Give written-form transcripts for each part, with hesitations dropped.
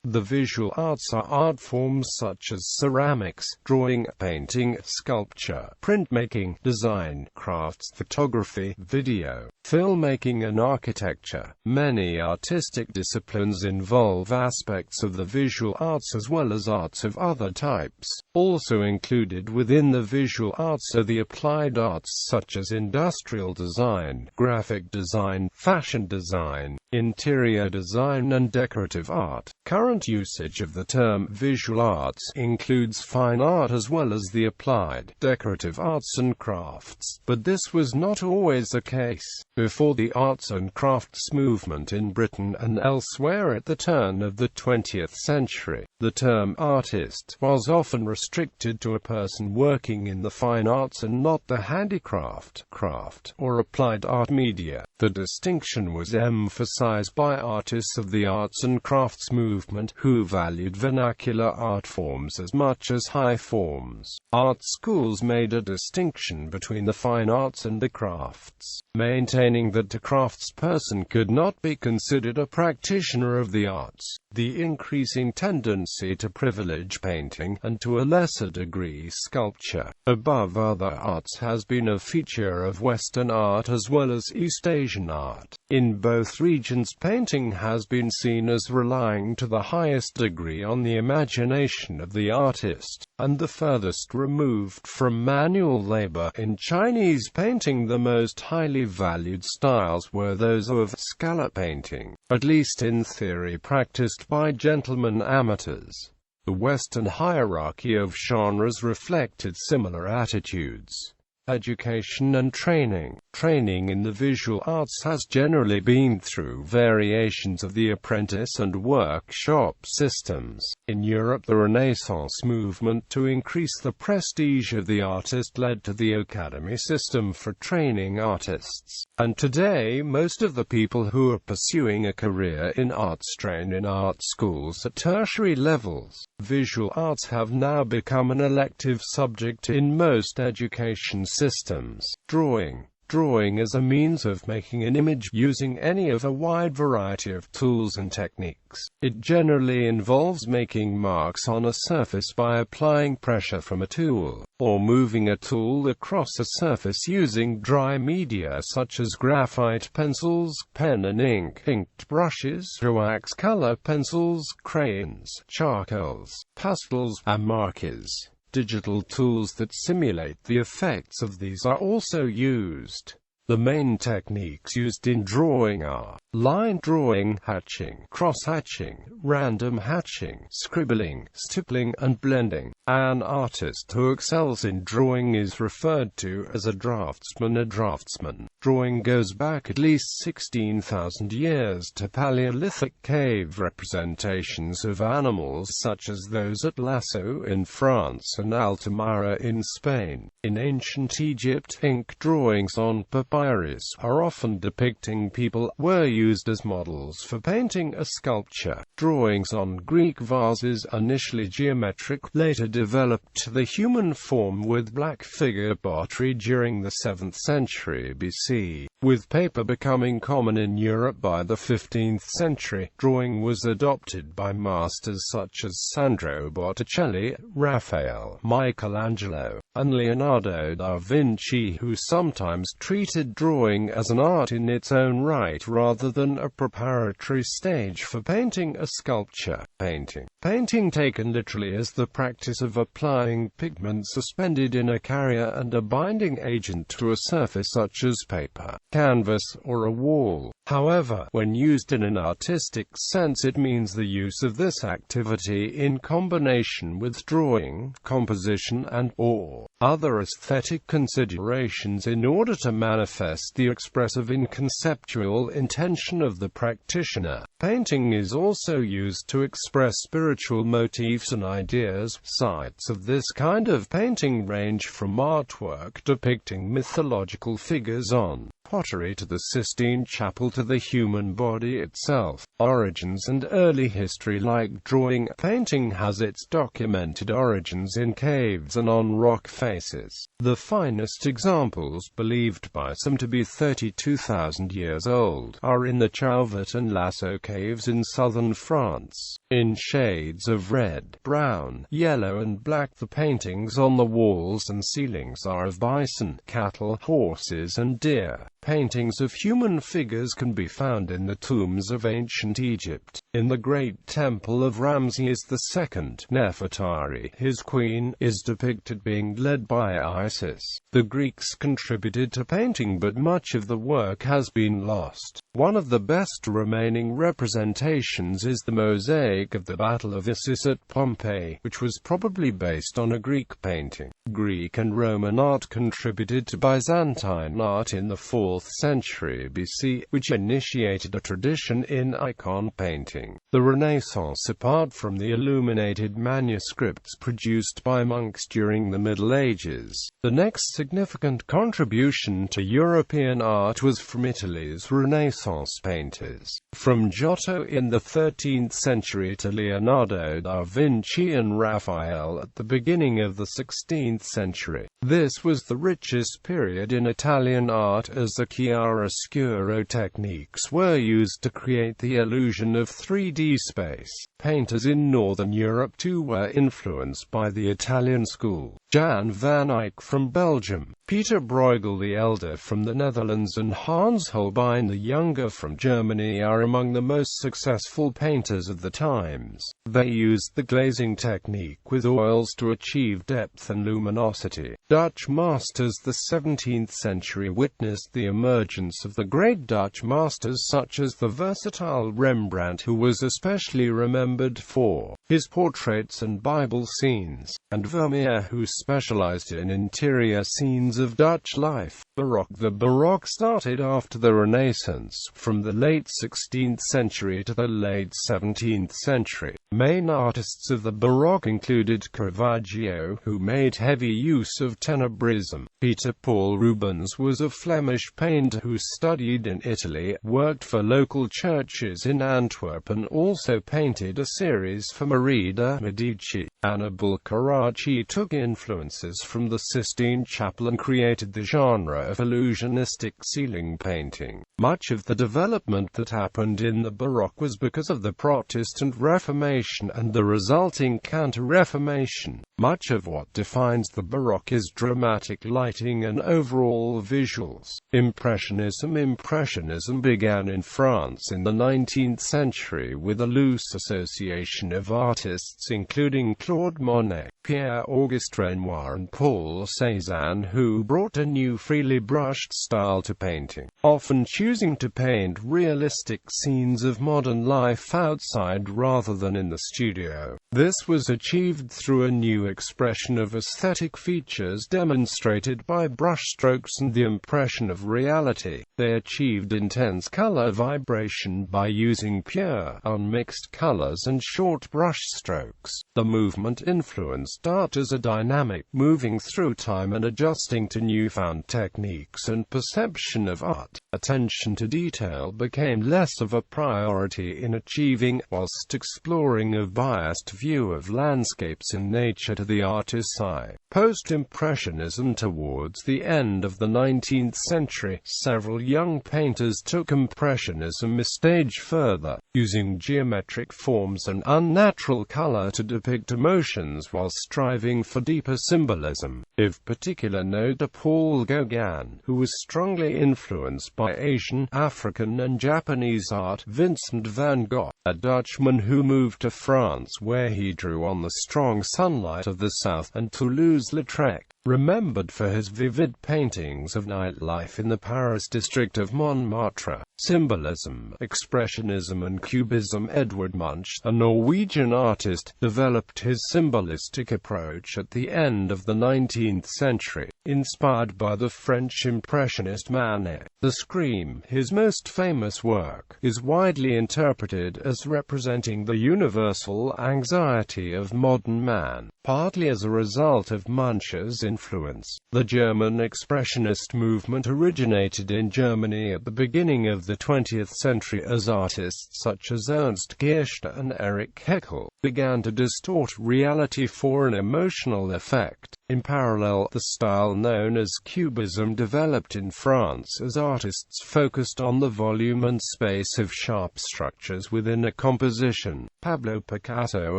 The visual arts are art forms such as ceramics, drawing, painting, sculpture, printmaking, design, crafts, photography, video, filmmaking and architecture. Many artistic disciplines involve aspects of the visual arts as well as arts of other types. Also included within the visual arts are the applied arts such as industrial design, graphic design, fashion design, interior design and decorative art. Current usage of the term visual arts includes fine art as well as the applied, decorative arts and crafts, but this was not always the case. Before the arts and crafts movement in Britain and elsewhere at the turn of the 20th century, the term artist was often restricted to a person working in the fine arts and not the handicraft, craft, or applied art media. The distinction was emphasized by artists of the arts and crafts movement, who valued vernacular art forms as much as high forms. Art schools made a distinction between the fine arts and the crafts, maintaining that a craftsperson could not be considered a practitioner of the arts. The increasing tendency to privilege painting, and to a lesser degree sculpture, above other arts has been a feature of Western art as well as East Asian art. In both regions, painting has been seen as relying to the highest degree on the imagination of the artist, and the furthest removed from manual labor. In Chinese painting, the most highly valued styles were those of scallop painting, at least in theory practiced by gentlemen amateurs. The Western hierarchy of genres reflected similar attitudes. Education and training. Training in the visual arts has generally been through variations of the apprentice and workshop systems. In Europe, the Renaissance movement to increase the prestige of the artist led to the academy system for training artists. And today, most of the people who are pursuing a career in arts train in art schools at tertiary levels. Visual arts have now become an elective subject in most education systems. Drawing. Drawing is a means of making an image using any of a wide variety of tools and techniques. It generally involves making marks on a surface by applying pressure from a tool, or moving a tool across a surface using dry media such as graphite pencils, pen and ink, inked brushes, wax color pencils, crayons, charcoals, pastels, and markers. Digital tools that simulate the effects of these are also used. The main techniques used in drawing are line drawing, hatching, cross-hatching, random hatching, scribbling, stippling, and blending. An artist who excels in drawing is referred to as a draftsman. A draftsman. Drawing goes back at least 16,000 years to Paleolithic cave representations of animals such as those at Lascaux in France and Altamira in Spain. In ancient Egypt, ink drawings on papyrus are often depicting people, were used as models for painting a sculpture. Drawings on Greek vases, initially geometric, later developed to the human form with black figure pottery during the 7th century BC. With paper becoming common in Europe by the 15th century, drawing was adopted by masters such as Sandro Botticelli, Raphael, Michelangelo, and Leonardo da Vinci, who sometimes treated drawing as an art in its own right rather than a preparatory stage for painting a sculpture. Painting. Painting taken literally as the practice of applying pigment suspended in a carrier and a binding agent to a surface such as paper, canvas, or a wall. However, when used in an artistic sense, it means the use of this activity in combination with drawing, composition, and/or other aesthetic considerations in order to manifest the expressive and conceptual intention of the practitioner. Painting is also used to express spiritual motifs and ideas. Sites of this kind of painting range from artwork depicting mythological figures on pottery to the Sistine Chapel to the human body itself. Origins and early history. Like drawing, painting has its documented origins in caves and on rock faces. The finest examples, believed by some to be 32,000 years old, are in the Chauvet and Lascaux caves in southern France. In shades of red, brown, yellow and black, the paintings on the walls and ceilings are of bison, cattle, horses and deer. Paintings of human figures can be found in the tombs of ancient Egypt. In the great temple of Ramses II, Nefertari, his queen, is depicted being led by Isis. The Greeks contributed to painting, but much of the work has been lost. One of the best remaining representations is the mosaic of the Battle of Issus at Pompeii, which was probably based on a Greek painting. Greek and Roman art contributed to Byzantine art in the 4th century BC, which initiated a tradition in icon painting. The Renaissance, apart from the illuminated manuscripts produced by monks during the Middle Ages, the next significant contribution to European art was from Italy's Renaissance painters. From Giotto in the 13th century to Leonardo da Vinci and Raphael at the beginning of the 16th century. This was the richest period in Italian art, as the chiaroscuro techniques were used to create the illusion of 3D space. Painters in Northern Europe too were influenced by the Italian school. Jan van Eyck from Belgium, Peter Bruegel the Elder from the Netherlands and Hans Holbein the Younger from Germany are among the most successful painters of the times. They used the glazing technique with oils to achieve depth and luminosity. Dutch masters. The 17th century witnessed the emergence of the great Dutch masters such as the versatile Rembrandt, who was especially remembered for his portraits and Bible scenes, and Vermeer, who specialized in interior scenes of Dutch life. Baroque. The Baroque started after the Renaissance, from the late 16th century to the late 17th century. Main artists of the Baroque included Caravaggio, who made heavy use of tenebrism. Peter Paul Rubens was a Flemish painter who studied in Italy, worked for local churches in Antwerp and also painted a series for Marie de' Medici. Annibale Carracci took influences from the Sistine Chapel and created the genre of illusionistic ceiling painting. Much of the development that happened in the Baroque was because of the Protestant Reformation and the resulting Counter-Reformation. Much of what defines the Baroque is dramatic lighting and overall visuals. Impressionism. Impressionism began in France in the 19th century with a loose association of artists including Claude Monet, Pierre-Auguste Renoir and Paul Cézanne, who brought a new freely brushed style to painting, often choosing to paint realistic scenes of modern life outside rather than in the studio. This was achieved through a new expression of aesthetic features demonstrated by brushstrokes and the impression of reality. They achieved intense color vibration by using pure, unmixed colors and short brushstrokes. The movement influenced art as a dynamic, moving through time and adjusting to newfound techniques and perception of art. Attention to detail became less of a priority in achieving, whilst exploring a biased view of landscapes and nature to the artist's eye. Post-Impressionism. Towards the end of the 19th century, several young painters took Impressionism a stage further, using geometric forms and unnatural color to depict emotions while striving for deeper symbolism. Of particular note are Paul Gauguin, who was strongly influenced by Asian, African and Japanese art, Vincent van Gogh, a Dutchman who moved to France where he drew on the strong sunlight of the south, and Toulouse-Lautrec, remembered for his vivid paintings of nightlife in the Paris district of Montmartre. Symbolism, Expressionism and Cubism. Edvard Munch, a Norwegian artist, developed his symbolistic approach at the end of the 19th century, inspired by the French Impressionist Manet. The Scream, his most famous work, is widely interpreted as representing the universal anxiety of modern man, partly as a result of Munch's influence. The German Expressionist movement originated in Germany at the beginning of the 20th century as artists such as Ernst Kirchner and Erich Heckel began to distort reality for an emotional effect. In parallel, the style known as Cubism developed in France as artists focused on the volume and space of sharp structures within a composition. Pablo Picasso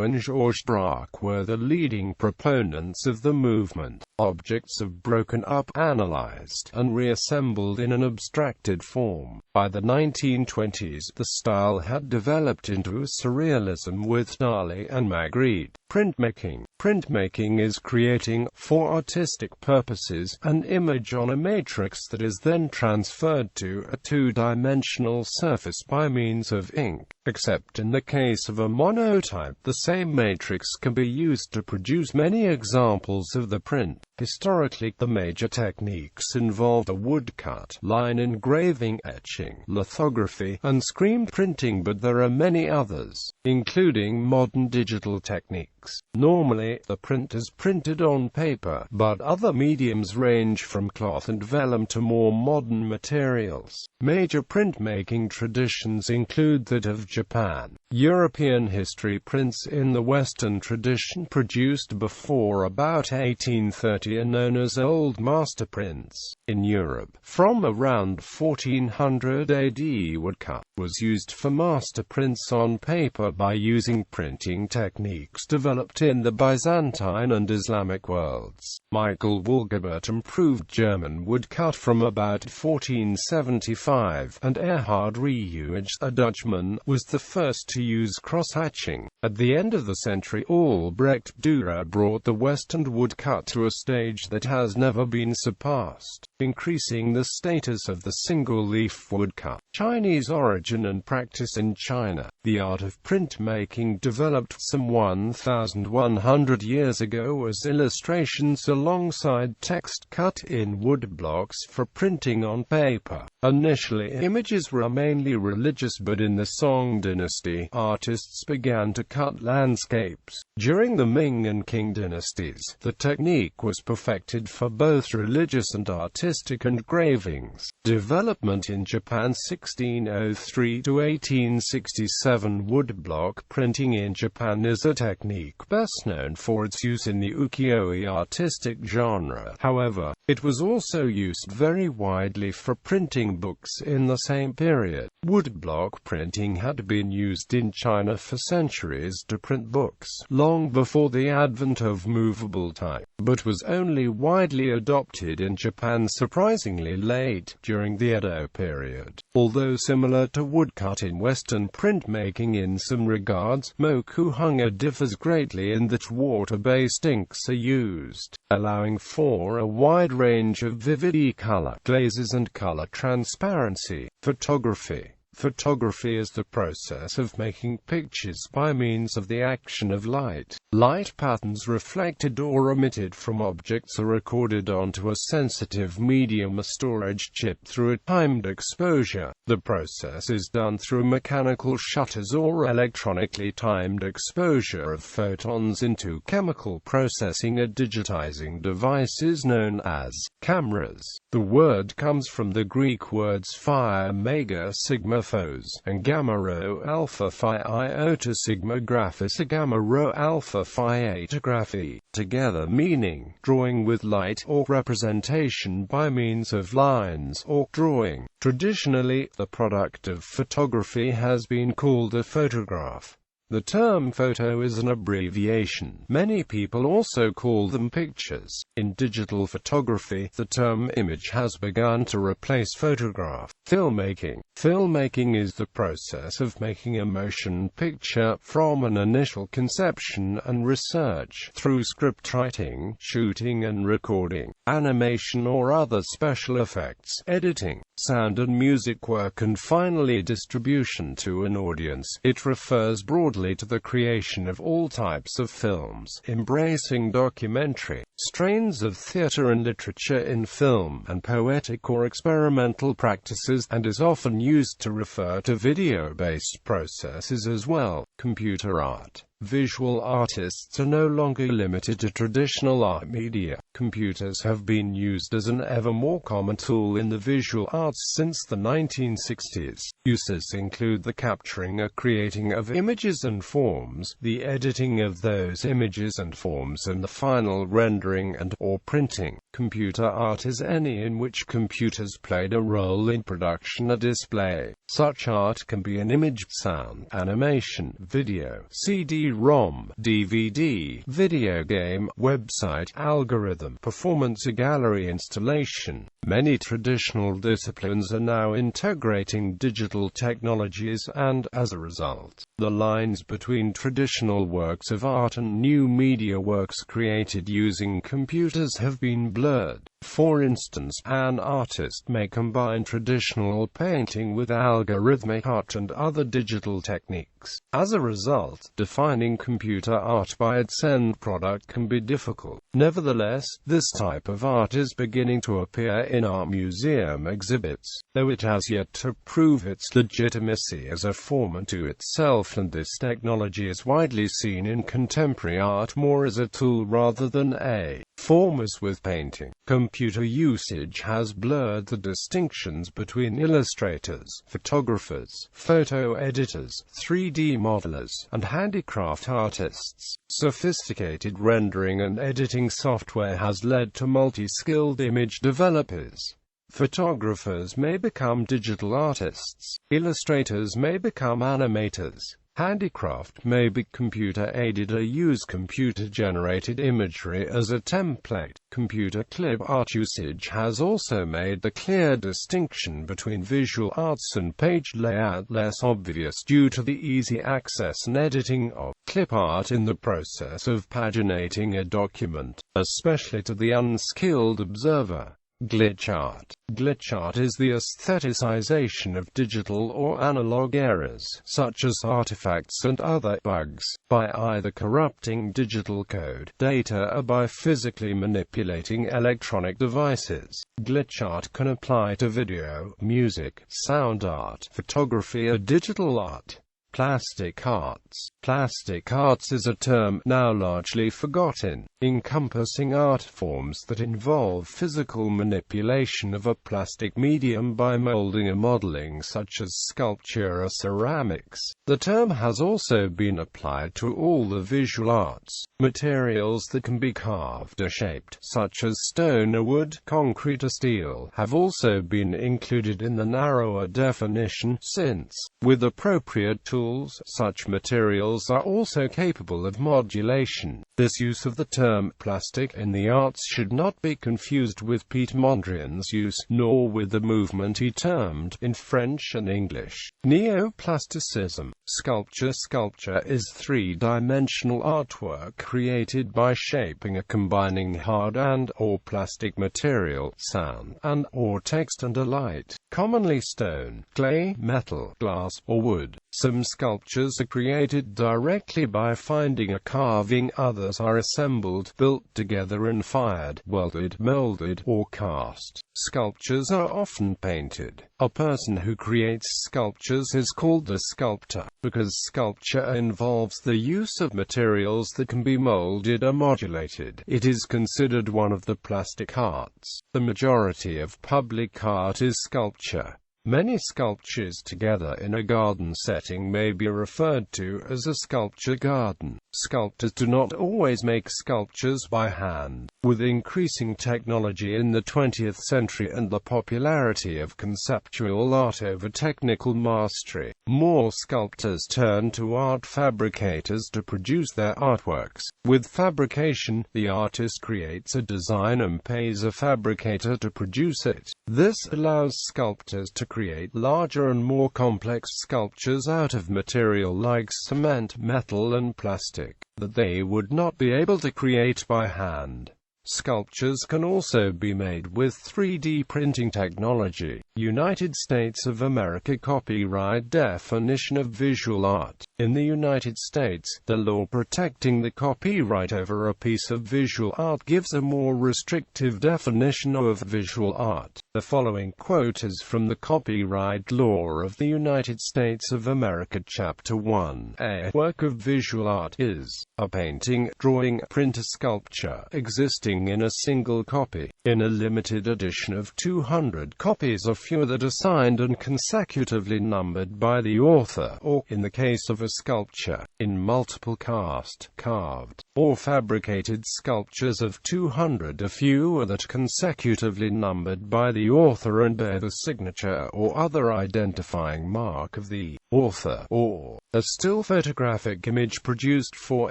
and Georges Braque were the leading proponents of the movement. Objects are broken up, analyzed, and reassembled in an abstracted form. By the 1920s, the style had developed into surrealism with Dali and Magritte. Printmaking. Printmaking is creating, for artistic purposes, an image on a matrix that is then transferred to a two-dimensional surface by means of ink. Except in the case of a monotype, the same matrix can be used to produce many examples of the print. Historically, the major techniques involved a woodcut, line engraving, etching, lithography, and screen printing, but there are many others, including modern digital techniques. Normally, the print is printed on paper, but other mediums range from cloth and vellum to more modern materials. Major printmaking traditions include that of Japan. European history prints in the Western tradition produced before about 1830 are known as Old Master prints. In Europe, from around 1400 AD, woodcut was used for master prints on paper by using printing techniques developed in the Byzantine and Islamic worlds. Michael Wohlgebert improved German woodcut from about 1475, and Erhard Reusch, a Dutchman, was the first to use cross-hatching. At the end of the century, Albrecht Dürer brought the Western woodcut to a stage that has never been surpassed, increasing the status of the single-leaf woodcut. Chinese origin and practice. In China, the art of printmaking developed some 1,100 years ago as illustrations alongside text cut in wood blocks for printing on paper. Initially, images were mainly religious, but in the Song dynasty, artists began to cut landscapes. During the Ming and Qing dynasties, the technique was perfected for both religious and artistic engravings. Development in Japan. 1603 to 1867. Woodblock printing in Japan is a technique best known for its use in the ukiyo-e artistic genre. However, it was also used very widely for printing books in the same period. Woodblock printing had been used in China for centuries to print books, long before the advent of movable type, but was only widely adopted in Japan surprisingly late, during the Edo period. Although similar to woodcut in Western printmaking in some regards, mokuhunga differs greatly in that water-based inks are used, allowing for a wide range of vivid color, glazes and color transparency. Photography. Photography is the process of making pictures by means of the action of light. Light patterns reflected or emitted from objects are recorded onto a sensitive medium, a storage chip, through a timed exposure. The process is done through mechanical shutters or electronically timed exposure of photons into chemical processing or digitizing devices known as cameras. The word comes from the Greek words phi omega sigma phos, and gamma rho alpha phi iota sigma graphis, a gamma rho alpha phi eta graphi, together meaning drawing with light or representation by means of lines or drawing. Traditionally, the product of photography has been called a photograph. The term photo is an abbreviation. Many people also call them pictures. In digital photography, the term image has begun to replace photograph. Filmmaking. Filmmaking is the process of making a motion picture from an initial conception and research through script writing, shooting and recording, animation or other special effects, editing, sound and music work, and finally distribution to an audience. It refers broadly to the creation of all types of films, embracing documentary, strains of theater and literature in film, and poetic or experimental practices, and is often used to refer to video-based processes as well. Computer art. Visual artists are no longer limited to traditional art media. Computers have been used as an ever more common tool in the visual arts since the 1960s. Uses include the capturing or creating of images and forms, the editing of those images and forms, and the final rendering and/or printing. Computer art is any in which computers played a role in production or display. Such art can be an image, sound, animation, video, CD-ROM, DVD, video game, website, algorithm, performance or gallery installation. Many traditional disciplines are now integrating digital technologies and, as a result, the lines between traditional works of art and new media works created using computers have been blurred. For instance, an artist may combine traditional painting with algorithmic art and other digital techniques. As a result, defining computer art by its end product can be difficult. Nevertheless, this type of art is beginning to appear in art museum exhibits, though it has yet to prove its legitimacy as a form unto itself, and this technology is widely seen in contemporary art more as a tool rather than a form as with painting. Computer usage has blurred the distinctions between illustrators, photographers, photo editors, 3D modelers, and handicraft artists. Sophisticated rendering and editing software has led to multi-skilled image developers. Photographers may become digital artists. Illustrators may become animators. Handicraft may be computer-aided or use computer-generated imagery as a template. Computer clip art usage has also made the clear distinction between visual arts and page layout less obvious due to the easy access and editing of clip art in the process of paginating a document, especially to the unskilled observer. Glitch art. Glitch art is the aestheticization of digital or analog errors, such as artifacts and other bugs, by either corrupting digital code, data, or by physically manipulating electronic devices. Glitch art can apply to video, music, sound art, photography, or digital art. Plastic arts. Plastic arts is a term now largely forgotten, encompassing art forms that involve physical manipulation of a plastic medium by molding or modeling, such as sculpture or ceramics. The term has also been applied to all the visual arts. Materials that can be carved or shaped, such as stone or wood, concrete or steel, have also been included in the narrower definition, since, with appropriate tools, such materials are also capable of modulation. This use of the term plastic in the arts should not be confused with Piet Mondrian's use, nor with the movement he termed, in French and English, neoplasticism. Sculpture. Sculpture is three-dimensional artwork created by shaping or combining hard and/or plastic material, sound and/or text, under light, commonly stone, clay, metal, glass, or wood. Some sculptures are created directly by finding or carving, others are assembled, built together and fired, welded, molded, or cast. Sculptures are often painted. A person who creates sculptures is called the sculptor, because sculpture involves the use of materials that can be molded or modulated. It is considered one of the plastic arts. The majority of public art is sculpture. Many sculptures together in a garden setting may be referred to as a sculpture garden. Sculptors do not always make sculptures by hand. With increasing technology in the 20th century and the popularity of conceptual art over technical mastery, more sculptors turn to art fabricators to produce their artworks. With fabrication, the artist creates a design and pays a fabricator to produce it. This allows sculptors to create larger and more complex sculptures out of material like cement, metal, and plastic that they would not be able to create by hand. Sculptures can also be made with 3D printing technology. United States of America copyright definition of visual art. In the United States, the law protecting the copyright over a piece of visual art gives a more restrictive definition of visual art. The following quote is from the Copyright Law of the United States of America, Chapter 1. A work of visual art is a painting, drawing, print, or sculpture existing in a single copy, in a limited edition of 200 copies or fewer that are signed and consecutively numbered by the author, or, in the case of a sculpture, in multiple cast, carved, or fabricated sculptures of 200 or fewer that are consecutively numbered by the author and bear the signature or other identifying mark of the author, or a still photographic image produced for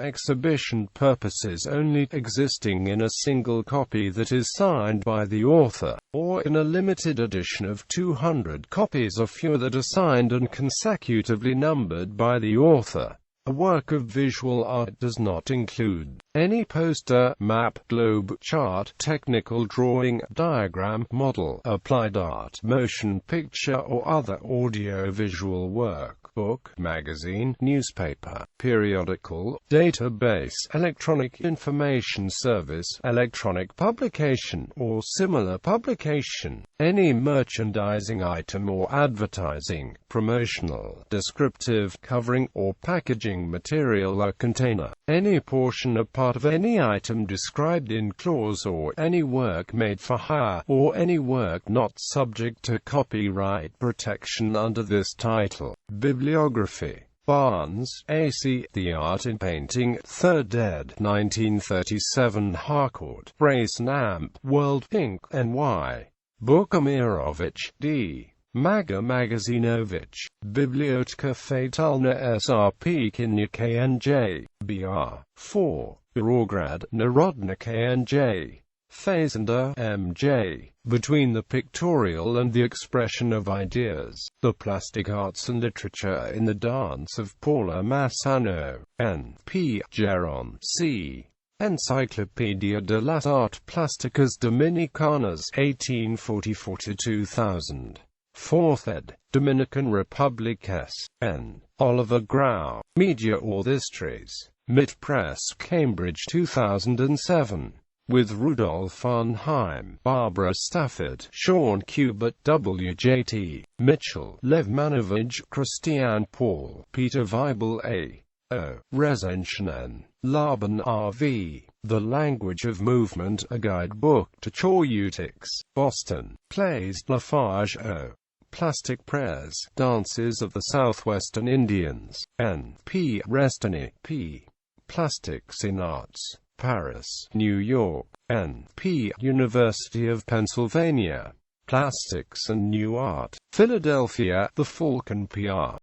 exhibition purposes only, existing in a single copy that is signed by the author, or in a limited edition of 200 copies or fewer that are signed and consecutively numbered by the author. A work of visual art does not include any poster, map, globe, chart, technical drawing, diagram, model, applied art, motion picture or other audio-visual work, book, magazine, newspaper, periodical, database, electronic information service, electronic publication, or similar publication, any merchandising item or advertising, promotional, descriptive, covering, or packaging material or container, any portion or part of any item described in clause, or any work made for hire, or any work not subject to copyright protection under this title. Bibliography. Barnes, A.C., The Art in Painting, 3rd ed., 1937, Harcourt, Brace Namp, World, Inc., N.Y. Bukamirovich, D. Maga Magazinovich, Biblioteka Fatalna S.R.P. Kinya K.N.J., B.R. 4. Birograd, Narodna K.N.J. Fazenda, M.J. Between the Pictorial and the Expression of Ideas, The Plastic Arts and Literature in the Dance of Paula Massano, N. P. Geron, C. Enciclopedia de las Artes Plásticas Dominicanas, 1844-2000. 4th ed., Dominican Republic S. N. Oliver Grau, Media Histories. Mit Press, Cambridge 2007. With Rudolf Arnheim, Barbara Stafford, Sean Kubert, W.J.T. Mitchell, Lev Manovich, Christian Paul, Peter Weibel A. O. Rezenshinen, Laban R.V. The Language of Movement, A Guidebook to Choreutics, Boston. Clays Lafarge O. Plastic Prayers, Dances of the Southwestern Indians, N. P. Restany, P. Plastics in Arts, Paris, New York, N. P. University of Pennsylvania. Plastics and New Art, Philadelphia, The Falcon PR.